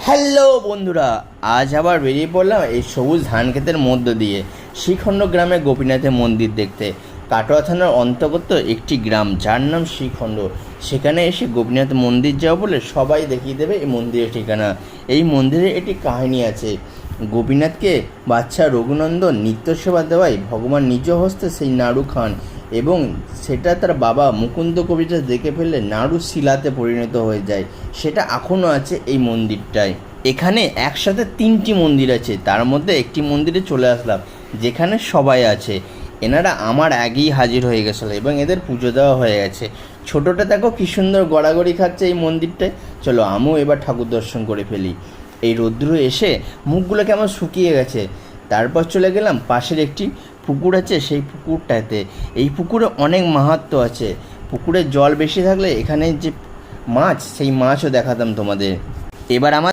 Hello বন্ধুরা, আজ আবার বেরিয়ে পড়লাম এই সবুজ ধান ক্ষেতের মধ্য দিয়ে শ্রীখণ্ড গ্রামে গোপীনাথের মন্দির দেখতে। কাটোয়া থানার অন্তর্গত একটি গ্রাম যার নাম শ্রীখণ্ড। সেখানে এসে গোপীনাথ মন্দির যাও বলে সবাই দেখিয়ে দেবে এই মন্দিরের ঠিকানা। এই মন্দিরে একটি কাহিনী আছে। গোপীনাথকে বাচ্চা রঘুনন্দন নিত্য সেবা দেওয়ায় ভগবান নিজ হস্তে সেই নাড়ু খান এবং সেটা তার বাবা মুকুন্দ কবিরাজ দেখে ফেললে নাড়ু শিলাতে পরিণত হয়ে যায়। সেটা এখনও আছে এই মন্দিরটায়। এখানে একসাথে 3টি মন্দির আছে, তার মধ্যে একটি মন্দিরে চলে আসলাম যেখানে সবাই আছে। এনারা আমার আগেই হাজির হয়ে গেছিলো এবং এদের পুজো দেওয়া হয়ে গেছে। ছোটোটা দেখো কী সুন্দর গড়াগড়ি খাচ্ছে এই মন্দিরটায়। চলো আমিও এবার ঠাকুর দর্শন করে ফেলি। এই রৌদ্র এসে মুখগুলো কেমন শুকিয়ে গেছে। তারপর চলে গেলাম পাশের একটি পুকুর আছে, সেই পুকুরটাতে। এই পুকুরে অনেক মাহাত্ম্য আছে। পুকুরে জল বেশি থাকলে এখানে যে মাছ, সেই মাছও দেখাতাম তোমাদের। এবার আমার